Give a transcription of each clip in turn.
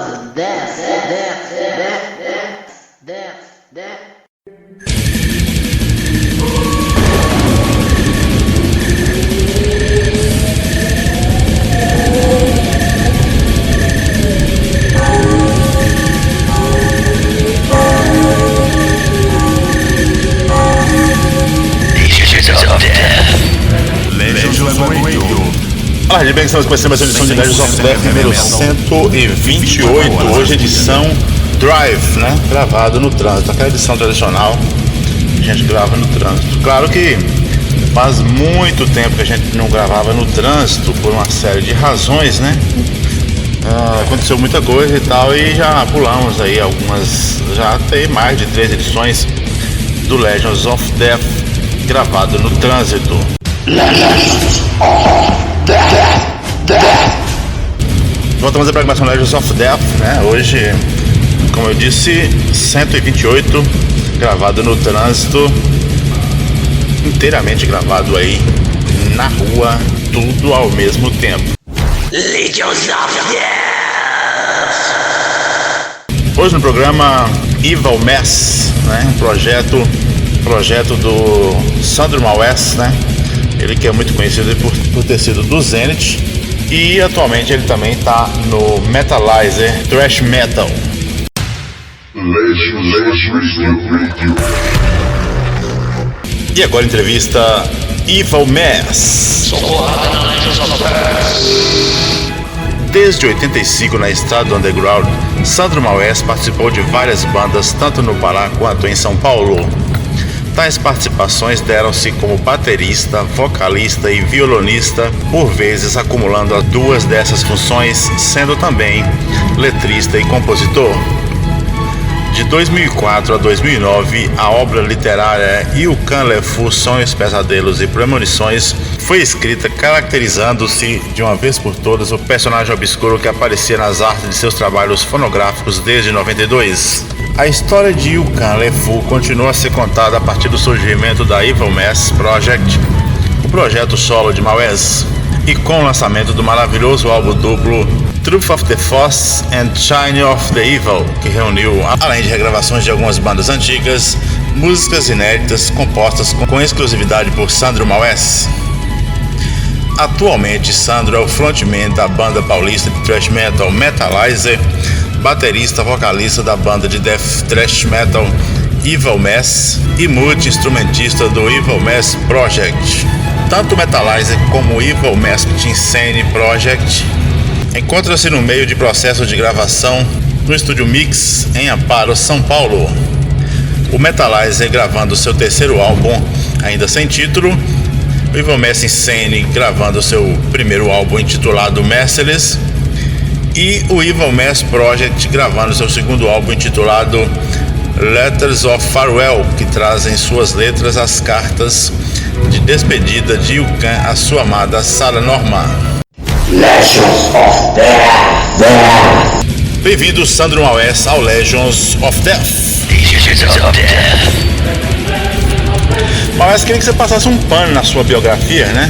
of death. Olá, de bem, estamos começando mais uma edição de Legends of Death número 128, hoje edição Drive, né? Gravado no trânsito, aquela edição tradicional que a gente grava no trânsito. Claro que faz muito tempo que a gente não gravava no trânsito por uma série de razões, né? Aconteceu muita coisa e tal, e já pulamos aí algumas, já tem mais de 3 edições do Legends of Death gravado no trânsito. Legends of Voltamos à programação Legends of Death, né? Hoje, como eu disse, 128, gravado no trânsito, inteiramente gravado aí na rua, tudo ao mesmo tempo. Legends of Death. Hoje no programa Evil Mess, né? Um projeto do Sandro Maués, né? Ele que é muito conhecido por ter sido do Zenith, e atualmente ele também está no Metalizer Thrash Metal. E agora entrevista Evil Mess. Desde 85 na estrada do underground, Sandro Maués participou de várias bandas tanto no Pará quanto em São Paulo. Tais participações deram-se como baterista, vocalista e violonista, por vezes acumulando as duas dessas funções, sendo também letrista e compositor. De 2004 a 2009, a obra literária Yukan Lefu, Sonhos, Pesadelos e Premonições foi escrita caracterizando-se de uma vez por todas o personagem obscuro que aparecia nas artes de seus trabalhos fonográficos desde 92. A história de Yukan Lefu continua a ser contada a partir do surgimento da Evil Mess Project, o projeto solo de Maués, e com o lançamento do maravilhoso álbum duplo Truth of the Force and Shine of the Evil, que reuniu, além de regravações de algumas bandas antigas, músicas inéditas compostas com exclusividade por Sandro Maués. Atualmente, Sandro é o frontman da banda paulista de thrash metal Metalizer, baterista vocalista da banda de death thrash metal Evil Mess e multi-instrumentista do Evil Mess Project. Tanto o Metalizer como o Evil Mess Insane Project encontra-se no meio de processo de gravação no Estúdio Mix em Amparo, São Paulo. O Metalizer gravando seu terceiro álbum, ainda sem título, o Evil Mess Insane gravando seu primeiro álbum intitulado Merciless, e o Evil Mess Project gravando seu segundo álbum intitulado Letters of Farewell, que traz em suas letras as cartas de despedida de Yukan à sua amada Sarah Norman. Legends of Death. Bem-vindo, Sandro Maués, ao Legends of Death. Maués, queria que você passasse um pano na sua biografia, né?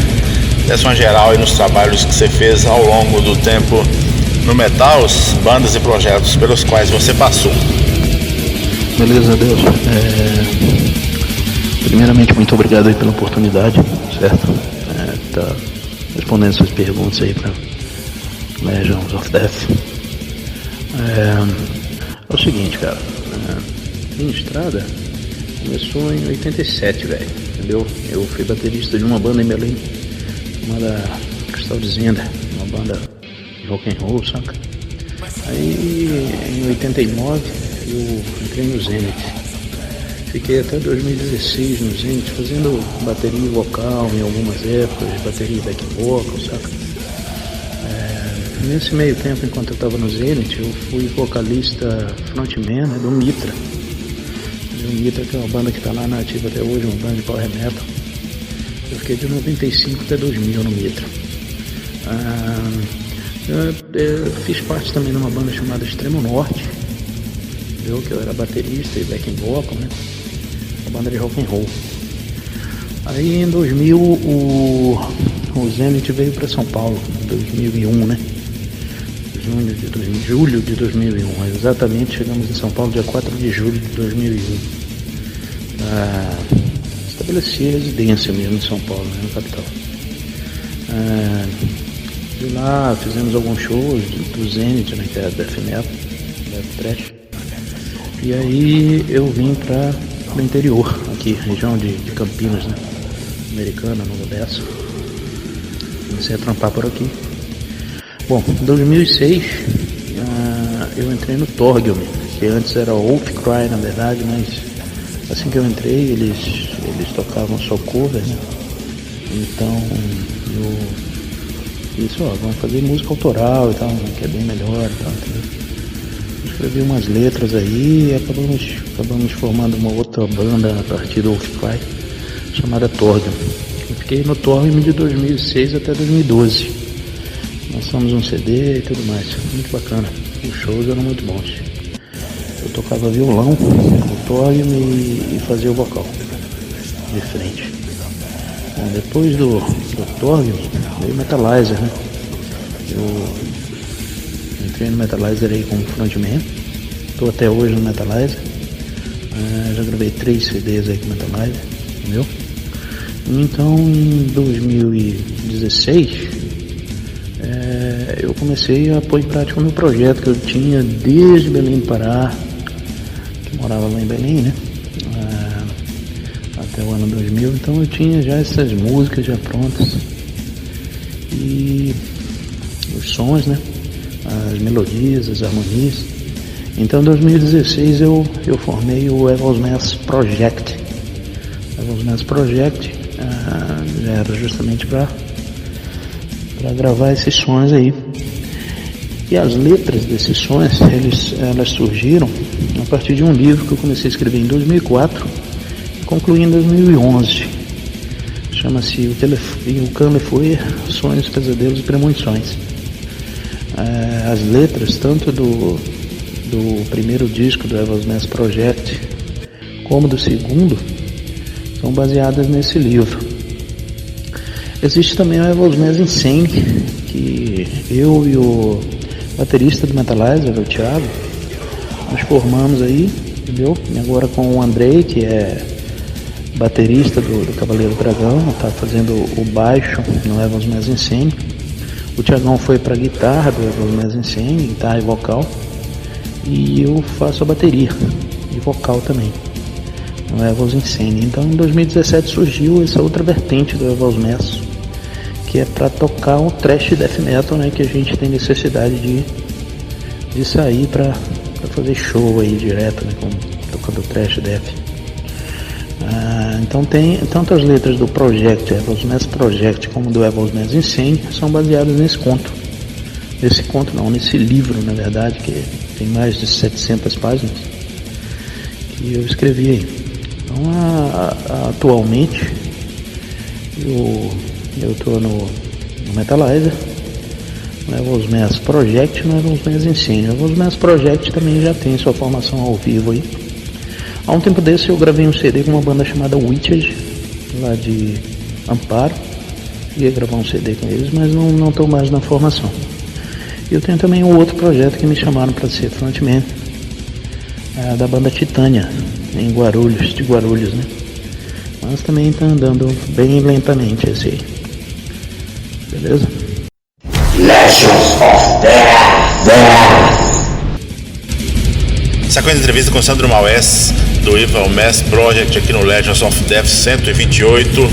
Desse uma geral aí nos trabalhos que você fez ao longo do tempo no metal, as bandas e projetos pelos quais você passou. Beleza, Deus. Primeiramente, muito obrigado aí pela oportunidade, certo? Tá respondendo suas perguntas aí para Legends of Death. É o seguinte, cara. Minha estrada começou em 87, velho. Entendeu? Eu fui baterista de uma banda em Belém, chamada Cristal de Zenda, uma banda rock and roll, saca? Aí em 89 eu entrei no Zenith. Fiquei até 2016 no Zenith fazendo bateria e vocal em algumas épocas, bateria e back vocal, saca? Nesse meio tempo, enquanto eu estava no Zenith, eu fui vocalista frontman, né, do Mitra. O Mitra, que é uma banda que está lá na ativa até hoje, uma banda de power metal. Eu fiquei de 95 até 2000 no Mitra. Eu fiz parte também de uma banda chamada Extremo Norte, entendeu? Que eu era baterista e backing vocal, né? Uma banda de rock and roll. Aí em 2000 o Zenith veio para São Paulo, em 2001, né? julho de 2001. Exatamente, chegamos em São Paulo dia 4 de julho de 2001. Estabeleci residência mesmo em São Paulo, né, na capital. De lá fizemos alguns shows do Zenith, né, que é Death Metal, Death Thrash. E aí eu vim para o interior, aqui, região de Campinas, né, Americana, Nova Odessa. Comecei a trampar por aqui. Bom, em 2006 eu entrei no Torgel, que antes era Wolfcry na verdade, mas assim que eu entrei eles tocavam só cover, né? Então eu disse, vamos fazer música autoral e tal, que é bem melhor e tal, entendeu? Escrevi umas letras aí e acabamos formando uma outra banda a partir do Wolfcry, chamada Torgel. Eu fiquei no Torgel de 2006 até 2012. Lançamos um CD e tudo mais, muito bacana. Os shows eram muito bons. Eu tocava violão, o Torgel e fazia o vocal de frente. Bom, depois do Torgel veio o Metalizer, né? Eu entrei no Metalizer aí como frontman. Estou até hoje no Metalizer. Já gravei 3 CDs aí com o Metalizer, entendeu? Então em 2016 eu comecei a pôr em prática o meu projeto que eu tinha desde Belém do Pará, que morava lá em Belém, né? Até o ano 2000, então eu tinha já essas músicas já prontas e os sons, né? As melodias, as harmonias. Então em 2016 eu formei o Evils Mass Project. O Evils Mass Project já era justamente para gravar esses sons aí. E as letras desses sons, elas surgiram a partir de um livro que eu comecei a escrever em 2004 e concluí em 2011. Chama-se O Cão Lefoer, Sonhos, Pesadelos e Premonições. As letras, tanto do primeiro disco do Evils Mass Project como do segundo, são baseadas nesse livro. Existe também o Evils Mass Insane, que eu e o baterista do Metalizer, o Thiago, nós formamos aí, entendeu? E agora com o Andrei, que é baterista do Cavaleiro Dragão, está fazendo o baixo no Evils Mass Insane. O Thiagão foi para guitarra do Evils Mass Insane, guitarra e vocal, e eu faço a bateria e vocal também no Evils Insane. Então em 2017 surgiu essa outra vertente do Evils Mass, que é para tocar um thrash death metal, né, que a gente tem necessidade de sair para fazer show aí direto, né, tocando thrash death. Então tem tanto as letras do Project, Evils Mass Project, como do Evils Mass Insane, são baseadas nesse conto. Nesse livro, na verdade, que tem mais de 700 páginas, que eu escrevi aí. Então atualmente eu estou no Metalizer, no Evils Mass Project, no Evils Mass Insane. O Evils Mass Project também já tem sua formação ao vivo aí. Há um tempo desse eu gravei um CD com uma banda chamada Witches, lá de Amparo. Ia gravar um CD com eles, mas não estou mais na formação. E eu tenho também um outro projeto que me chamaram para ser frontman, da banda Titânia, em Guarulhos, né? Mas também está andando bem lentamente esse aí. Beleza? Legends of Death. Sequência de entrevista com Sandro Maués, do Evil Mass Project, aqui no Legends of Death 128.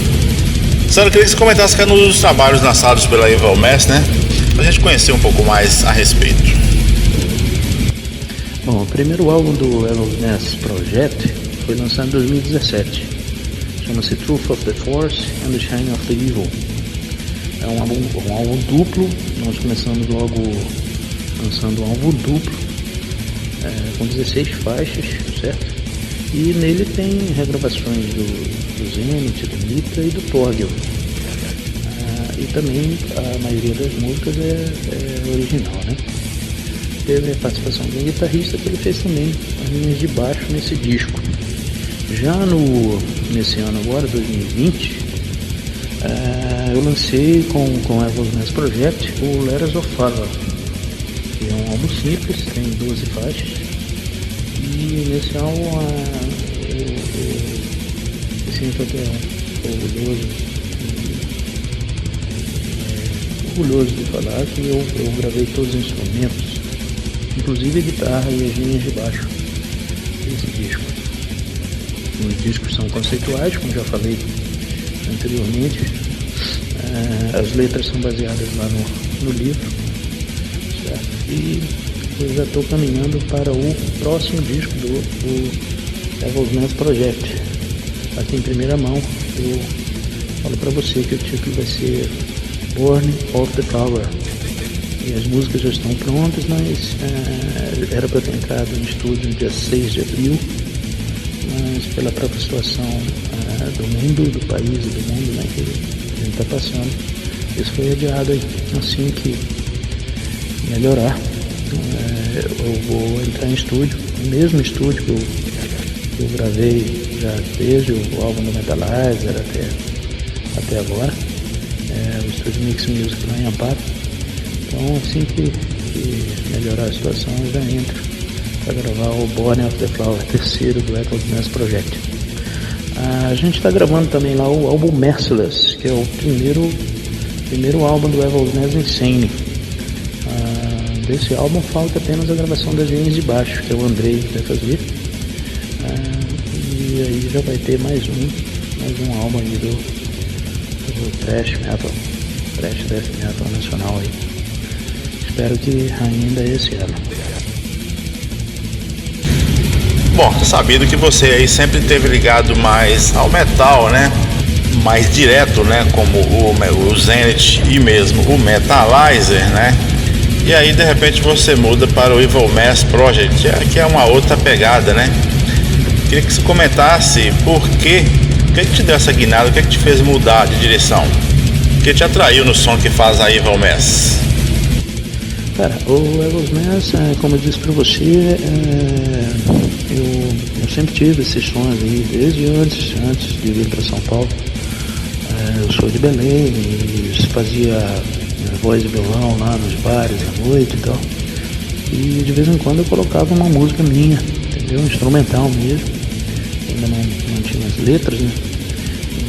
Sandro, queria que você comentasse que nos trabalhos lançados pela Evil Mass, né? Pra gente conhecer um pouco mais a respeito. Bom, o primeiro álbum do Evil Mass Project foi lançado em 2017. Chama-se Truth of the Force and the Shine of the Evil. É um álbum duplo. Nós começamos logo lançando um álbum duplo, com 16 faixas, certo? E nele tem regravações do Zenith, do Mitra e do Torgel. E também a maioria das músicas é original, né? Teve a participação de um guitarrista que ele fez também as linhas de baixo nesse disco. Já nesse ano agora, 2020, eu lancei com o Evils Mass Project o Letters of Farewell, que é álbum simples, tem 12 faixas. E nesse álbum eu me sinto até orgulhoso de falar que eu gravei todos os instrumentos, inclusive a guitarra e as linhas de baixo desse disco. Os discos são conceituais, como já falei anteriormente. As letras são baseadas lá no livro, certo? E eu já estou caminhando para o próximo disco do Devil's Mans Project. Aqui em primeira mão eu falo para você que o título vai ser Born of the Flower. E as músicas já estão prontas, mas era para ter entrado no estúdio no dia 6 de abril, mas pela própria situação do mundo, do país e do mundo, né, que a gente está passando, isso foi adiado aí. Assim que melhorar, eu vou entrar em estúdio, no mesmo estúdio que eu gravei já desde o álbum do Metalizer até agora, o estúdio Mix Music lá em Amparo. Então assim que melhorar a situação, eu já entro para gravar o Born of the Flower, terceiro do Devil's Mans Project. A gente está gravando também lá o álbum Merciless, que é o primeiro álbum do Devil's Mans Insane. Desse álbum falta apenas a gravação das linhas de baixo, que é o Andrei que vai fazer. E aí já vai ter mais um álbum aí do thrash death metal nacional aí. Espero que ainda esse ano. Bom, sabido que você aí sempre teve ligado mais ao metal, né? Mais direto, né? Como o Zenith e mesmo o Metalizer, né? E aí de repente você muda para o Evil Mans Project, que é uma outra pegada, né? Queria que você comentasse por quê, o que te deu essa guinada, o que te fez mudar de direção? O que te atraiu no som que faz a Evil Mans? Cara, o Devil's Mans, como eu disse pra você, eu sempre tive esses sons aí, desde antes de vir para São Paulo. Eu sou de Belém e fazia voz e violão lá nos bares à noite e tal. E de vez em quando eu colocava uma música minha, entendeu? Instrumental mesmo. Ainda não tinha as letras, né?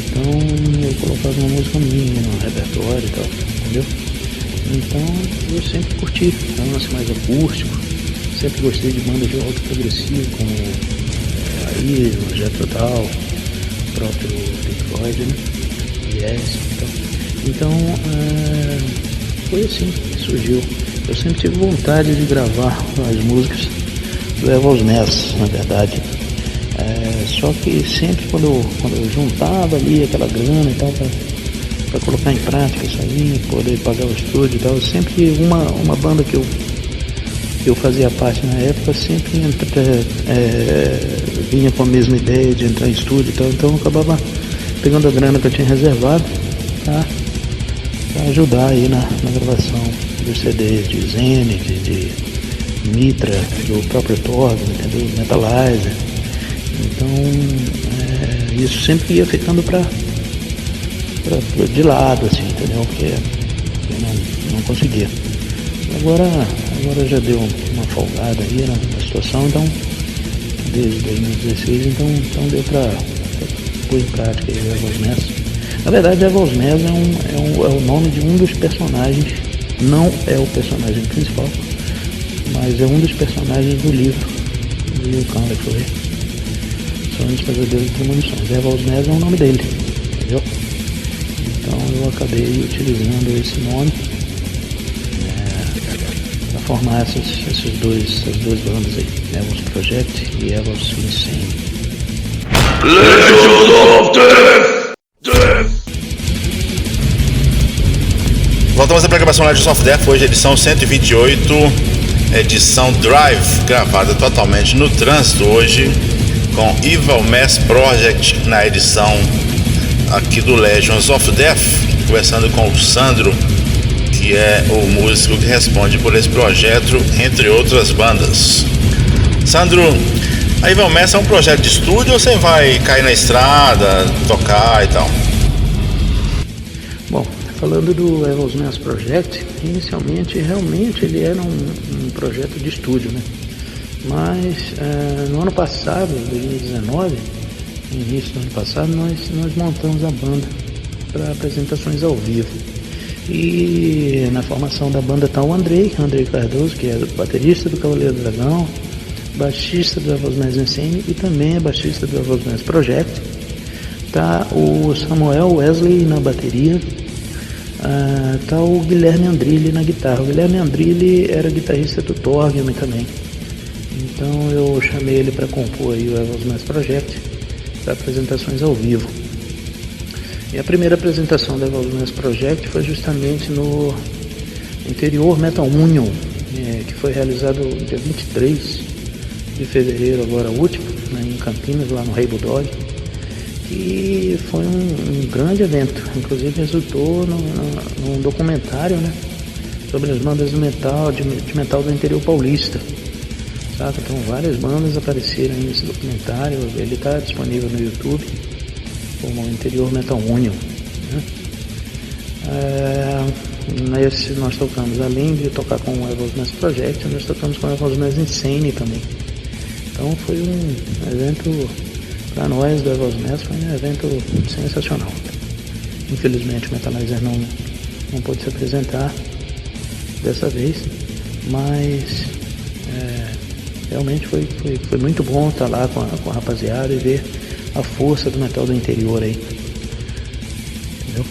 Então eu colocava uma música minha no repertório e tal, entendeu? Então eu sempre curti um lance mais acústico, sempre gostei de bandas de rock progressivo, como aí, o Jethro Tull, o próprio Pink Floyd, né? Yes, então foi assim que surgiu. Eu sempre tive vontade de gravar as músicas do Devil's Mans, na verdade. Só que sempre quando eu juntava ali aquela grana e tal para colocar em prática isso aí, poder pagar o estúdio e tal, sempre uma banda que eu fazia parte na época sempre vinha com a mesma ideia de entrar em estúdio e tal, então eu acabava pegando a grana que eu tinha reservado para ajudar aí na gravação dos CDs de Zenith, de Mitra, do próprio Torg, entendeu? Metalizer. Então isso sempre ia ficando de lado, assim, entendeu? Porque eu não conseguia. Agora já deu uma folgada aí na situação, então desde 2016, então deu para pôr em prática aí o Devil's Mans. Na verdade, Devil's Mans é o nome de um dos personagens, não é o personagem principal, mas é um dos personagens do livro do Will Cunliffe, São os Fazedores de Premonições. Devil's Mans é o nome dele, entendeu? Então eu acabei utilizando esse nome para formar essas duas bandas aí, Devil's Project e Devil's Insane. Legends of Death! Voltamos à programação Legends of Death, hoje edição 128, edição Drive, gravada totalmente no trânsito hoje, com Evil Mans Project na edição aqui do Legends of Death, conversando com o Sandro, que é o músico que responde por esse projeto, entre outras bandas. Sandro, a Evil Mans é um projeto de estúdio ou você vai cair na estrada, tocar e tal? Bom, falando do Devil's Mans Project, inicialmente realmente ele era um projeto de estúdio, né? Mas no ano passado, 2019, no início do ano passado, nós montamos a banda para apresentações ao vivo. E na formação da banda está o Andrei Cardoso, que é baterista do Cavaleiro do Dragão, baixista do Evos Meus Insane e também é baixista do Evos Meus Project. Tá o Samuel Wesley na bateria, tá o Guilherme Andrilli na guitarra. O Guilherme Andrilli era guitarrista do Torgme também. Então eu chamei ele para compor aí o Evos Meus Project para apresentações ao vivo. E a primeira apresentação do Evos Meus Project foi justamente no Interior Metal Union, que foi realizado dia 23 de fevereiro, agora último, né, em Campinas, lá no Rei Bulldog. E foi um grande evento, inclusive resultou num documentário, né, sobre as bandas de metal do interior paulista. Sabe? Então várias bandas apareceram nesse documentário, ele está disponível no YouTube como Interior Metal Union, né? Nesse nós tocamos, além de tocar com o Evos Meus Project, nós tocamos com o Evos Meus Insane também. Então foi um evento, para nós do Evos Meus, foi um evento sensacional. Infelizmente o Metalizer não pôde se apresentar dessa vez, mas realmente foi muito bom estar lá com a rapaziada e ver a força do metal do interior aí. Entendeu?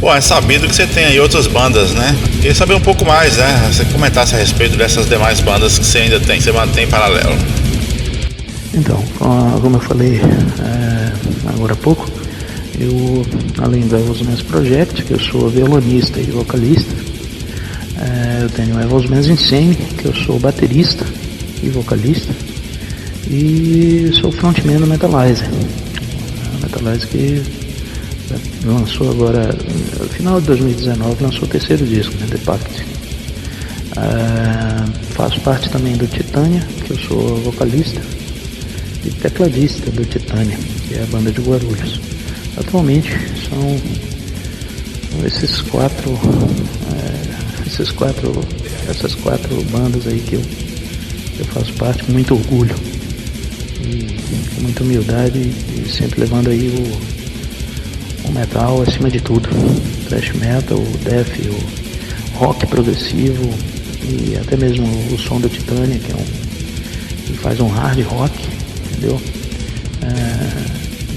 Bom, é sabido que você tem aí outras bandas, né? Queria saber um pouco mais, né? Você comentasse a respeito dessas demais bandas que você ainda tem, você mantém em paralelo. Então, como eu falei agora há pouco, eu, além do Evos Meus Project, que eu sou violonista e vocalista, eu tenho o Evos Meus Insane, que eu sou baterista e vocalista, e sou frontman do Metalizer. Metalizer que lançou agora, no final de 2019, lançou o terceiro disco, né, The Pact. Faço parte também do Titânia, que eu sou vocalista e tecladista do Titânia, que é a banda de Guarulhos. Atualmente são essas quatro bandas aí que eu faço parte com muito orgulho e com muita humildade, e sempre levando aí o metal acima de tudo, thrash metal, o death, o rock progressivo e até mesmo o som da Titânia, que faz um hard rock, entendeu?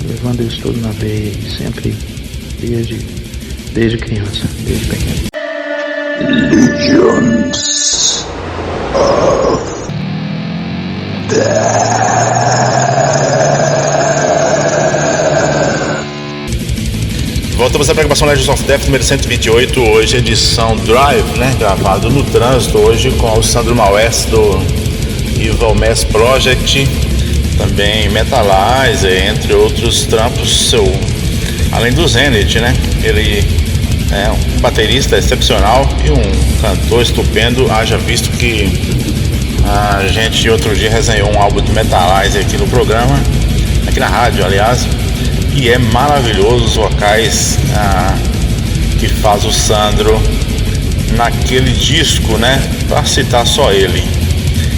Levando isso tudo na veia, sempre desde criança, desde pequeno. Legions of Death. Voltamos à programação Legends of Death número 128, hoje edição Drive, né? Gravado no trânsito hoje com o Sandro Maués do Evil Mass Project, também Metalizer, entre outros trampos, além do Zenith, né? Ele é um baterista excepcional e um cantor estupendo, haja visto que a gente outro dia resenhou um álbum de Metalizer aqui no programa, aqui na rádio, aliás. E é maravilhoso os vocais que faz o Sandro naquele disco, né? Para citar só ele.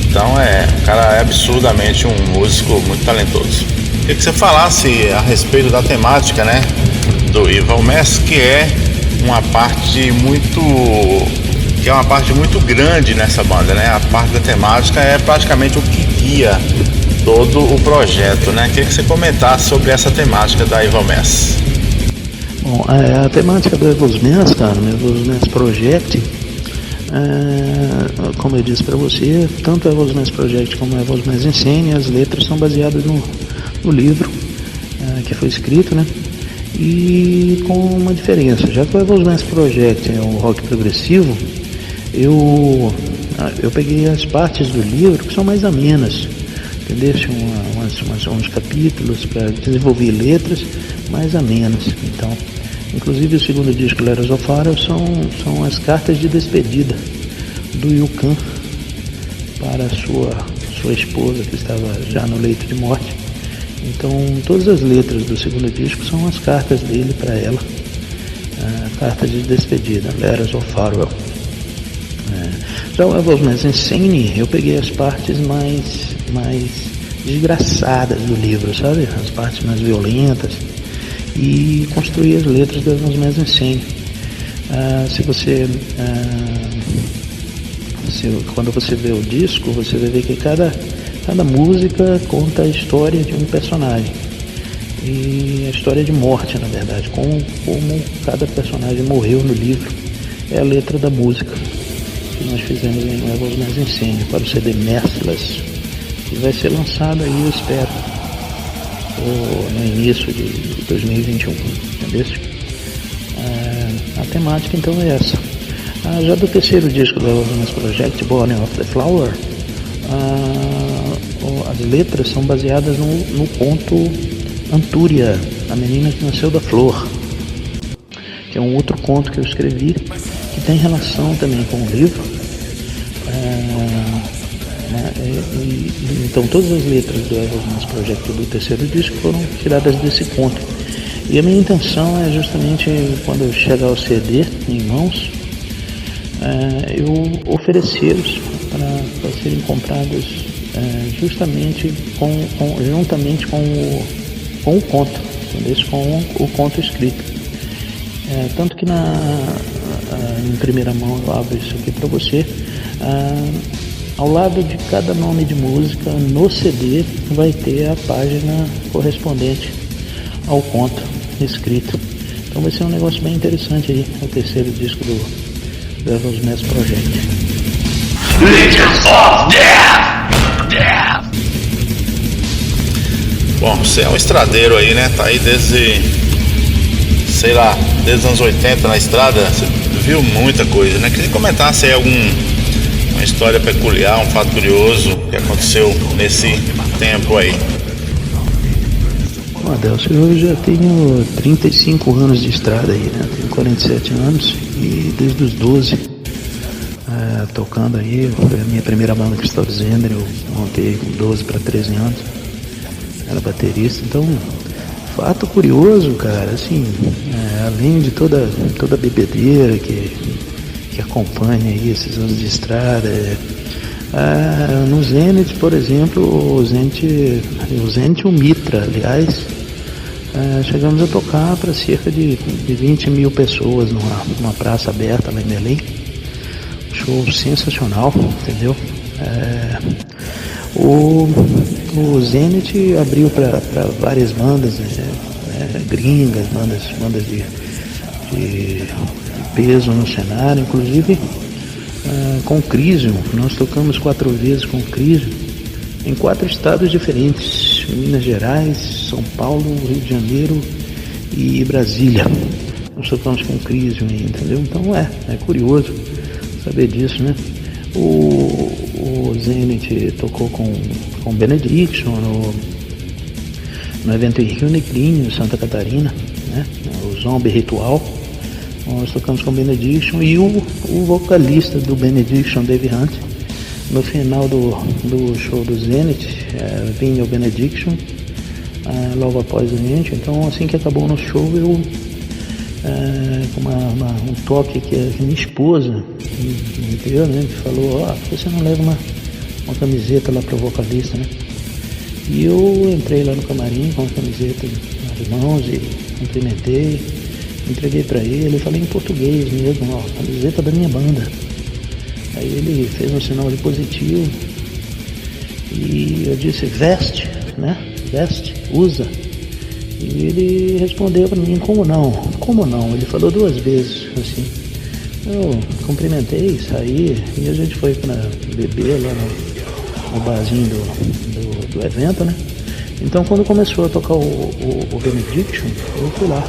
Então o cara é absurdamente um músico muito talentoso. Queria que você falasse a respeito da temática, né? Do Evil Mass, que é uma parte muito grande nessa banda, né? A parte da temática é praticamente o que guia todo o projeto, né? Queria que você comentasse sobre essa temática da Evil Mass. Bom, a temática do Evos Meus, cara, o Evos Meus Project, como eu disse para você, tanto o Evos Meus Project como o Evos Meus Insane, as letras são baseadas no livro que foi escrito, né? E com uma diferença, já que o Evos Meus Project é um rock progressivo, eu peguei as partes do livro que são mais amenas, entendeu? Uns capítulos para desenvolver letras mais amenas. Então Inclusive o segundo disco, Letters of Fire, são as cartas de despedida do Yukon para sua esposa, que estava já no leito de morte. Então todas as letras do segundo disco são as cartas dele para ela, cartas de despedida, Letters of Farewell. Já o Evil Man's Insane, eu peguei as partes mais desgraçadas do livro, sabe? As partes mais violentas, e construí as letras do Evil Man's Insane. Quando você vê o disco, você vai ver que cada música conta a história de um personagem, e a história de morte, na verdade, como cada personagem morreu no livro. É a letra da música que nós fizemos em Evil Man's Insane para o CD Merciless, que vai ser lançado aí, eu espero, no início de 2021, entendeu? A temática então é essa. Já do terceiro disco do Evil Man's Project, Born of the Flower, as letras são baseadas no conto Antúria, a menina que nasceu da flor, que é um outro conto que eu escrevi, que tem relação também com o livro. Então todas as letras do Evil Man's Project do terceiro disco foram tiradas desse conto. E a minha intenção é justamente, quando chegar o CD em mãos, eu oferecê-los para serem comprados justamente juntamente com o conto, entendeu? Com o conto escrito. Tanto que em primeira mão eu abro isso aqui para você. Ao lado de cada nome de música no CD vai ter a página correspondente ao conto escrito. Então vai ser um negócio bem interessante aí, o terceiro disco do Evil Man's Project. Legions of Death! Bom, você é um estradeiro aí, né? Tá aí desde os anos 80 na estrada, você viu muita coisa, né? Queria comentar se aí uma história peculiar, um fato curioso que aconteceu nesse tempo aí. Adelson, eu já tenho 35 anos de estrada aí, né? Tenho 47 anos e desde os 12 tocando aí. Foi a minha primeira banda, Cristóvão Zender, eu montei com 12 para 13 anos, era baterista. Então, fato curioso, cara, assim, além de toda a bebedeira que acompanha aí esses anos de estrada, no Zenit, por exemplo, o Zenit e o Mitra, aliás, chegamos a tocar para cerca de 20 mil pessoas numa praça aberta lá em Belém. Show sensacional, entendeu? O Zenit abriu para várias bandas gringas, bandas de peso no cenário, inclusive com o Crisium. Nós tocamos 4 vezes com o Crisium em 4 estados diferentes: Minas Gerais, São Paulo, Rio de Janeiro e Brasília. Nós tocamos com o Crisium, entendeu? Então é curioso saber disso, né? O Zenit tocou com Benediction no evento em Rio Negrinho, Santa Catarina, né? O Zombie Ritual. Nós tocamos com Benediction e o vocalista do Benediction, Dave Hunt, no final do show do Zenit, vinha o Benediction logo após a gente. Então, assim que acabou o nosso show, eu com um toque que a minha esposa me deu, né, que falou: por que você não leva uma camiseta lá pro vocalista, né? E eu entrei lá no camarim com a camiseta nas mãos e cumprimentei, entreguei para ele, falei em português mesmo: camiseta da minha banda. Aí ele fez um sinal de positivo e eu disse: veste, né? Veste, usa. E ele respondeu para mim: como não? Como não? Ele falou 2 vezes assim. Eu cumprimentei, saí e a gente foi para beber lá no barzinho do evento, né? Então, quando começou a tocar o Benediction, eu fui lá,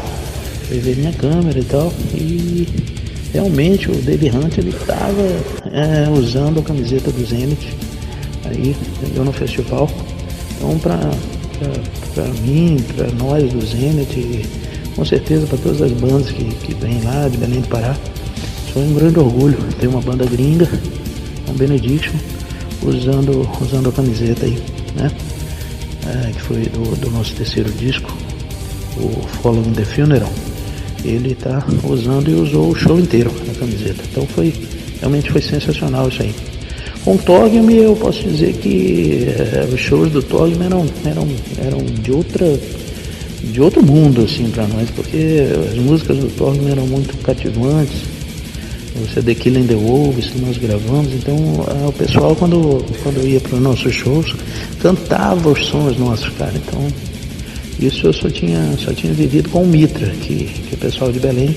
fui ver minha câmera e tal, e realmente o Dave Hunt, ele estava usando a camiseta do Zenit aí, entendeu, no festival. Então, para mim, para nós do Zenit, com certeza para todas as bandas que vêm lá de Belém do Pará. Foi um grande orgulho ter uma banda gringa, um Benediction, usando a camiseta aí, né? Que foi do nosso terceiro disco, o Following the Funeral. Ele tá usando e usou o show inteiro a camiseta. Então realmente foi sensacional isso aí. Com o Togme eu posso dizer que os shows do Togme eram de outro mundo assim para nós, porque as músicas do Togme eram muito cativantes. O CD Killing the Wolves que nós gravamos, então o pessoal quando ia para os nossos shows cantava os sons nossos, cara. Então isso eu só tinha vivido com o Mitra, que o pessoal de Belém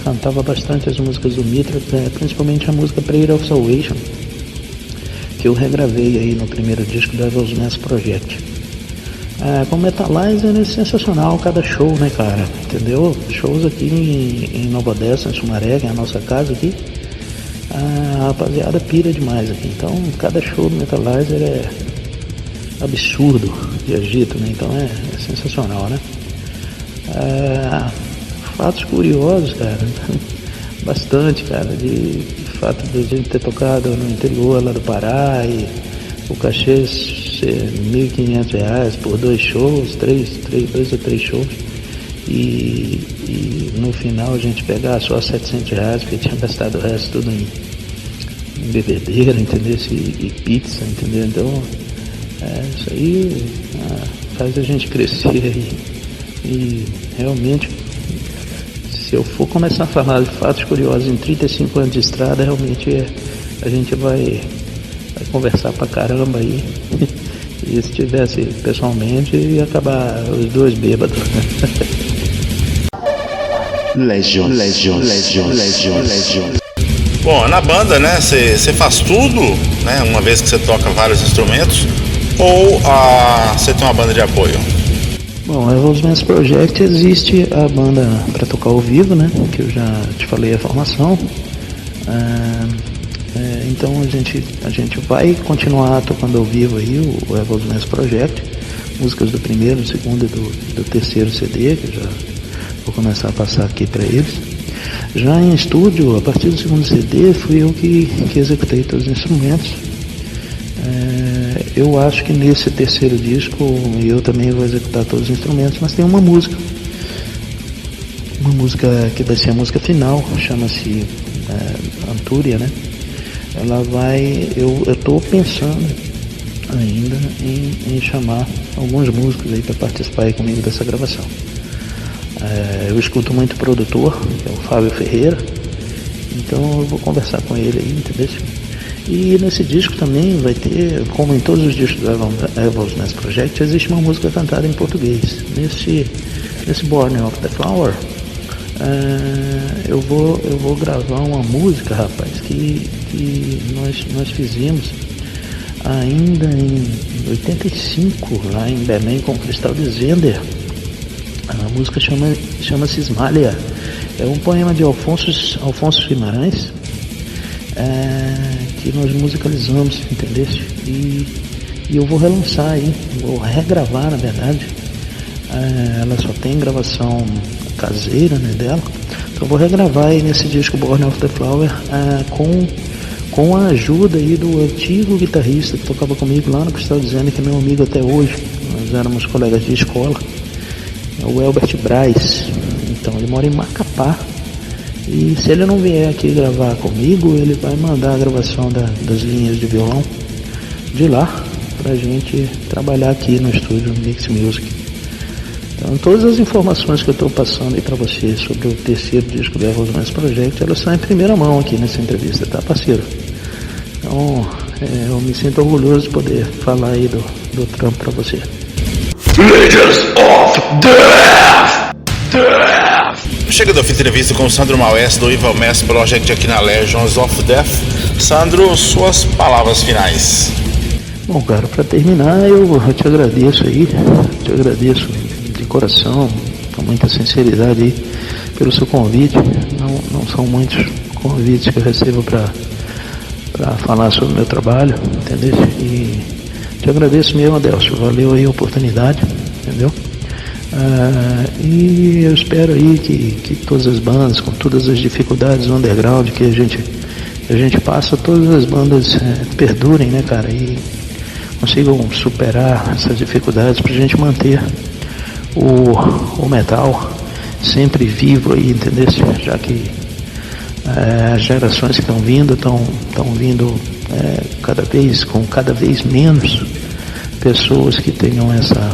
cantava bastante as músicas do Mitra, principalmente a música Prayer of Salvation, que eu regravei aí no primeiro disco da Devil's Mass Project. Com Metalizer é sensacional cada show, né, cara? Entendeu? Shows aqui em Nova Odessa, em Sumaré, que é a nossa casa aqui. A rapaziada pira demais aqui. Então, cada show do Metalizer é absurdo de agito, né? Então é sensacional, né? Fatos curiosos, cara. Bastante, cara. De fato de a gente ter tocado no interior lá do Pará e o cachê ser R$1.500 por 2 shows, 2 ou 3 shows, e no final a gente pegar só R$700, porque tinha gastado o resto tudo em bebedeira, entendeu? E pizza, entendeu? Então isso aí faz a gente crescer aí, e realmente, se eu for começar a falar de fatos curiosos em 35 anos de estrada, realmente a gente vai conversar pra caramba aí. E se tivesse pessoalmente, ia acabar os dois bêbados. Legion. Bom, na banda, né, você faz tudo, né, uma vez que você toca vários instrumentos, ou você tem uma banda de apoio? Bom, a Devil's Mass Project existe a banda para tocar ao vivo, né, que eu já te falei a formação. Então a gente vai continuar tocando ao vivo aí o Devil's Mass Project, músicas do primeiro, do segundo e do terceiro CD, que eu já vou começar a passar aqui para eles. Já em estúdio, a partir do segundo CD, fui eu que executei todos os instrumentos. Eu acho que nesse terceiro disco eu também vou executar todos os instrumentos, mas tem uma música que vai ser a música final, chama-se Antúria, né? Ela vai, eu estou pensando ainda em chamar alguns músicos aí para participar aí comigo dessa gravação. Eu escuto muito produtor, que é o Fábio Ferreira, então eu vou conversar com ele aí, entendeu? E nesse disco também vai ter, como em todos os discos do Devil's Mass Project, existe uma música cantada em português. Nesse Born of the Flower, eu vou gravar uma música, rapaz, que nós fizemos ainda em 85, lá em Belém, com o Cristal de Zender. A música chama-se Ismália. É um poema de Alfonso Guimarães, que nós musicalizamos, entendeu? E eu vou relançar aí, vou regravar, na verdade. Ela só tem gravação caseira, né, dela. Então eu vou regravar aí nesse disco Born of the Flower, com a ajuda aí do antigo guitarrista que tocava comigo lá no Cristal de Zender, que é meu amigo até hoje. Nós éramos colegas de escola, o Elbert Braz. Então ele mora em Macapá, e se ele não vier aqui gravar comigo, ele vai mandar a gravação das linhas de violão de lá pra gente trabalhar aqui no estúdio Mix Music. Então todas as informações que eu estou passando aí para você sobre o terceiro disco do Devil's Mass Project, elas são em primeira mão aqui nessa entrevista, tá, parceiro? Então eu me sinto orgulhoso de poder falar aí do trampo para você. Legions of Death! Chega da entrevista com o Sandro Maués do Evil Mass Project aqui na Legions of Death. Sandro, suas palavras finais. Bom, cara, para terminar, eu te agradeço aí, de coração, com muita sinceridade aí, pelo seu convite. Não são muitos convites que eu recebo para falar sobre o meu trabalho, entendeu? E te agradeço mesmo, Adelcio, valeu aí a oportunidade, entendeu? E eu espero aí que todas as bandas, com todas as dificuldades do underground que a gente passa, todas as bandas perdurem, né, cara, e consigam superar essas dificuldades pra gente manter o metal sempre vivo aí, entendeu? Já que as gerações que estão vindo com cada vez menos pessoas que tenham essa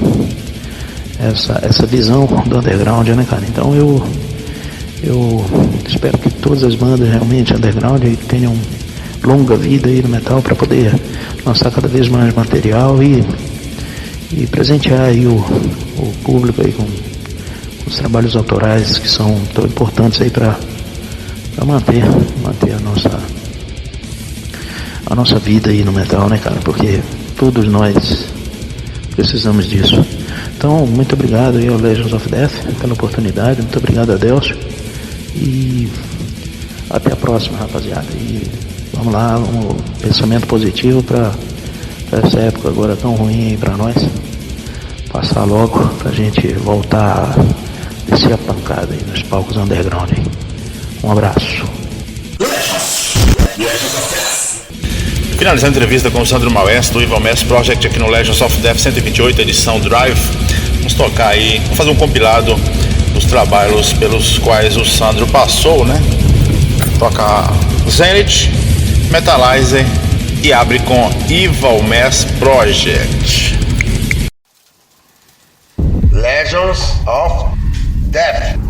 visão do underground, né, cara? Então eu espero que todas as bandas realmente underground tenham longa vida aí no metal para poder lançar cada vez mais material e presentear aí o público aí com os trabalhos autorais que são tão importantes aí para manter a nossa vida aí no metal, né, cara? Porque todos nós precisamos disso. Então, muito obrigado aí ao Legends of Death pela oportunidade, muito obrigado a Delcio e até a próxima, rapaziada. E vamos lá, um pensamento positivo para essa época agora tão ruim aí para nós, passar logo pra gente voltar a descer a pancada aí nos palcos underground aí. Um abraço. Finalizando a entrevista com o Sandro Maués do Evil Mass Project aqui no Legends of Death 128, edição Drive. Vamos tocar aí, vamos fazer um compilado dos trabalhos pelos quais o Sandro passou, né? Toca Zenith, Metalizer e abre com Evil Mass Project. Legends of Death.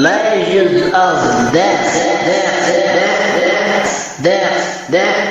Legends of Death. Legends of Death.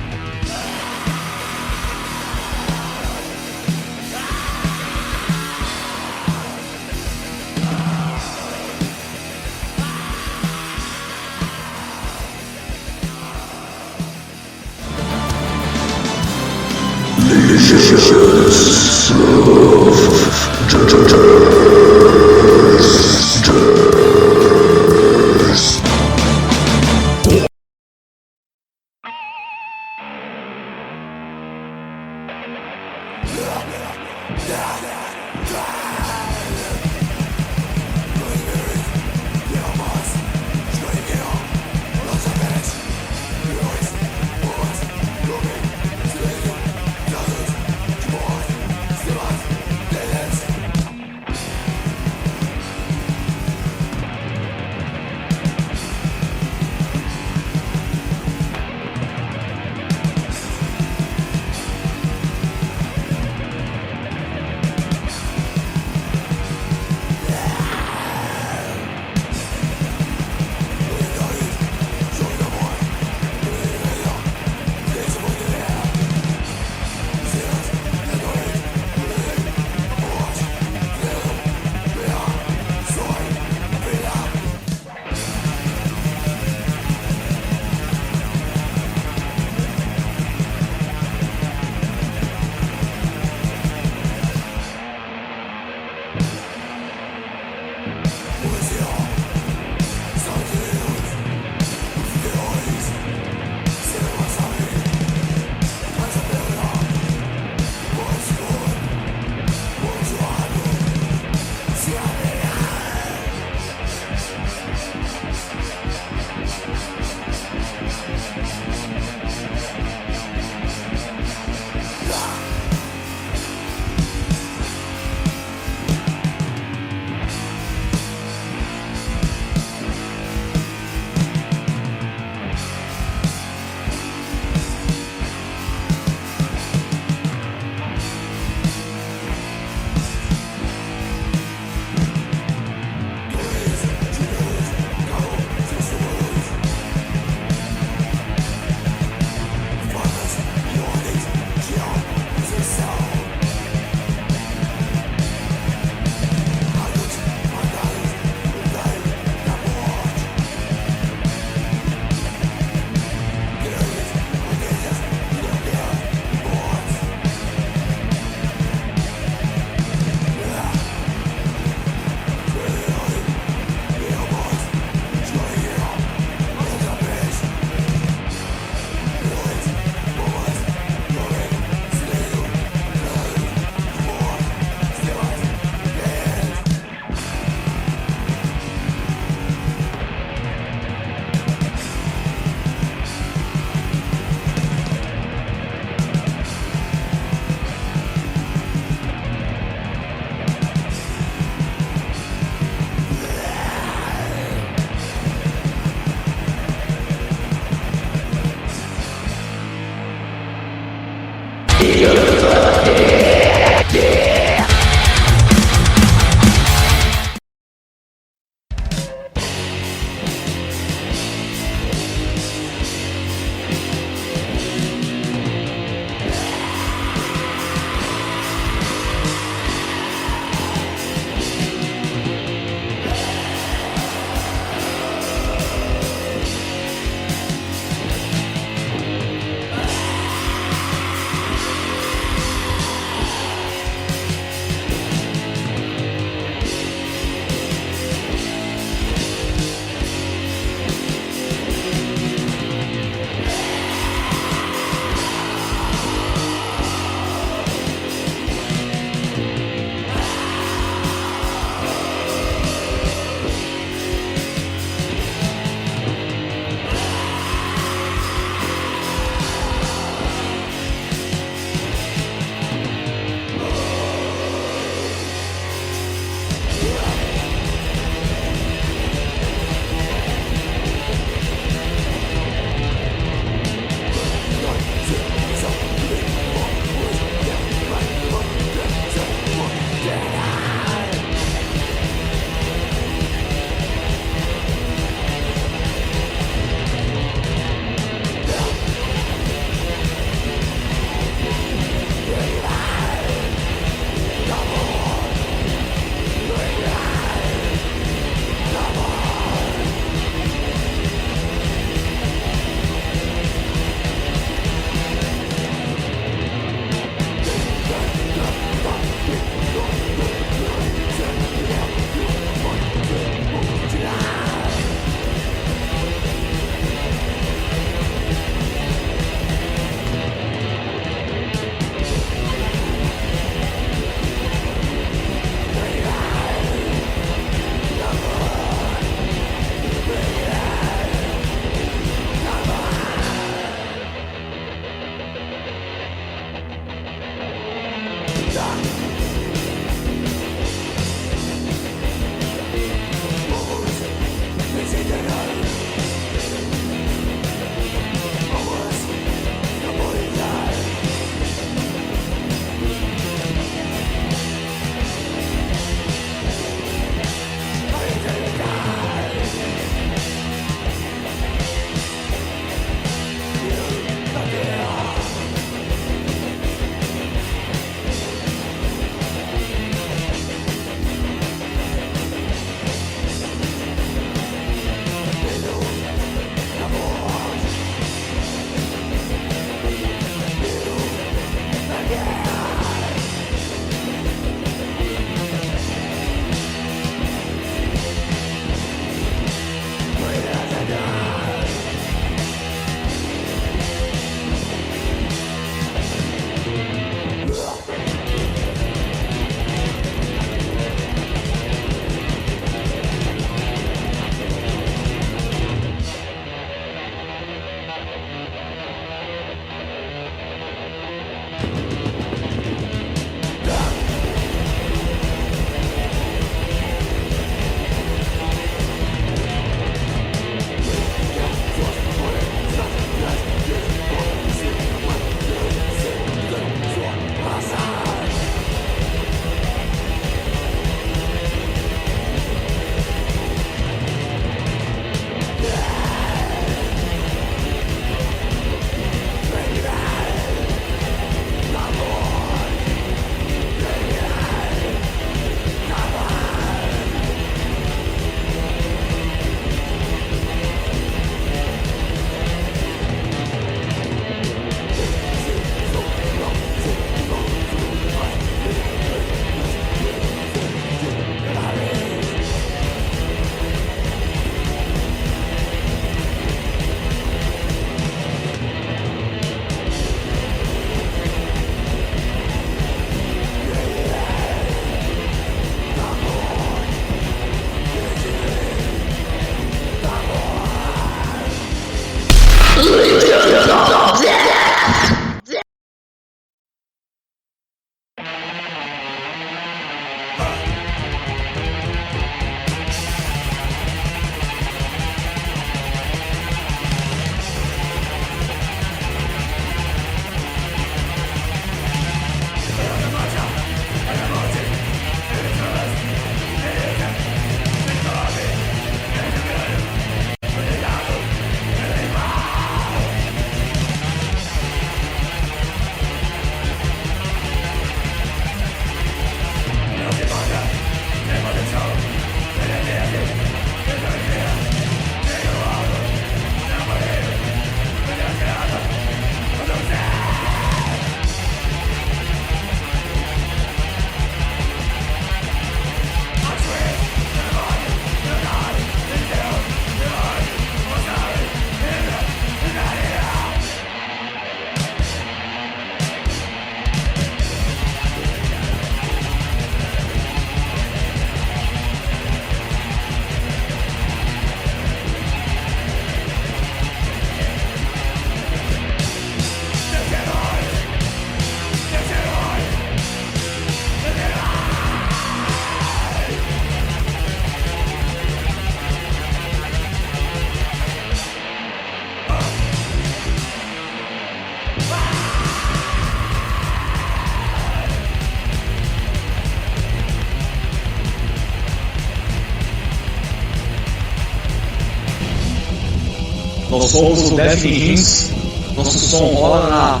Nós somos o Death Rings. Nosso som rola na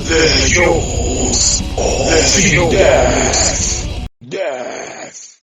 Legions of Death.